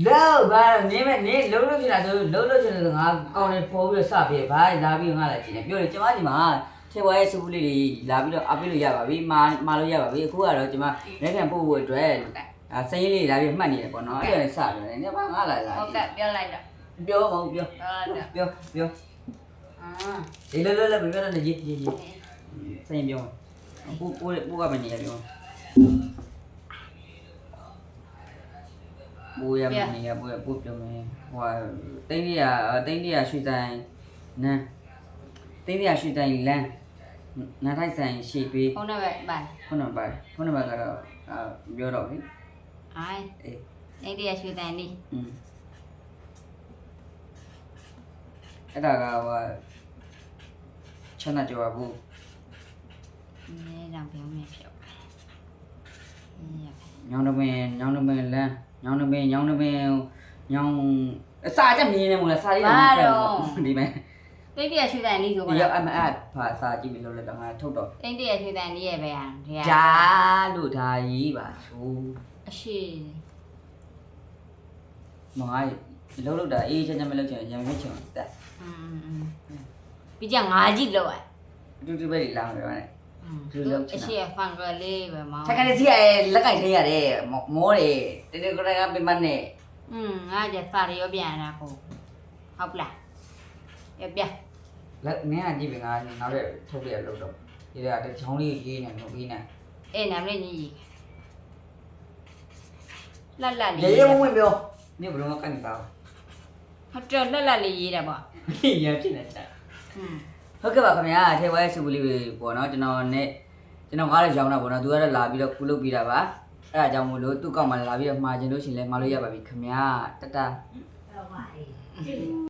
လောက်ဘာနေမဲ့နေလုံးလို့ချင်တာဆိုလုံးလို့ချင်တယ်ငါကောင်းနေပေါ်ပြီးတော့စပြေးဘာလာပြီးငါလာကြည့်နေပြောတယ်ကျမဒီမှာထေဝါရဲ့စုပ်လေးတွေလာပြီးတော့အပေးလို့ရပါပြီမာလို့ရပါပြီအခုကတော့ကျမလက်ခံပို့ဖို့အတွက်စရင်လေးလာပြီးမှတ်နေတယ်ပေါ့နော်အဲ့ဒါစတယ်နေဘာငါလာလာ ဟုတ်ကဲ့ပြောလိုက်တော့ ပြောမဟုတ်ပြောဒီလိုလိုပြောတော့နေကြီးစရင်ပြောပို့ကမနေရပြောပို့ရမနေရပို့ပြောမယ်ဟိုတင်းလေးရရွှေဆိုင်နန်းတင်းလေးရရွှေဆိုင်လမ်းနားထိုက်ဆိုင်ရှေ့ပေး ဖုန်းနံပါတ်ပါ ဖုန်းနံပါတ်ကတော့ပြောတော့ပြီ အိုင်အဲ့ဒီရရွှေတန်လေး အဲ့ဒါကဟိုချမ်းသာကြပါဘူး နဲတော့ပြောမယ်ဖြောက် ညောင်တပင်လမ်းညောင်တပင်အစာချက်မြင်နေမို့လားစာလေးဒီမဲ့ တိတ်တရရွှေတန်လေးဆို ဒီရောက်အမအဖာစာကြည့်ပြီးလို့လည်းတော့ငါထုတ်တော့ တိတ်တရရွှေတန်လေးရဲ့ပဲဟာဒီ ဂျာလို့ဒါကြီးပါဆို အရှိ မငါလုံးတာအေးချမ်းမလုံးချင်ရံဝှက်ချင်တက် ပြီးကြငါးကြီးလောက်อ่ะ တူပဲလာမယ်ဗျာနဲ့ အရှိဖန်ကလေးပဲမောင်း ချက်ကနေစီရလက်ကင်ထိရတယ်မောတယ်တကယ်ကိုယ်ကပင်မနဲ့ ငါကြစာရောပြန်တာဟုတ်ဟုတ်လားပြ လက်နင်းကကြည့်ပြီငါနောက်ရက်ထုတ်ပြရလို့တော့ဒီကတချောင်းလေးရေးနေလို့ပြီးနေ အဲ့နာမလေးကြီးလတ်လတ်လေး ရေဝင်ပြောနေဘယ်လိုကနေပါ ဟုတ်တယ်လတ်လတ်လေးရေးတာပေါ့ ရဖြစ်နေတာဟုတ်ကဲ့ပါခင်ဗျာထေဝဲစုပလေးပေါ့နော်ကျွန်တော်ကားလည်းရောင်းတာပေါ့နော်သူကတော့လာပြီးတော့ကုလုပ်ပြီးတာပါအဲ့ဒါကြောင့်မို့လို့သူ့ကောက်မှလာပြီးတော့မှာကျင်လို့ရှိရင်လည်းမှာလို့ရပါပြီခင်ဗျာတတ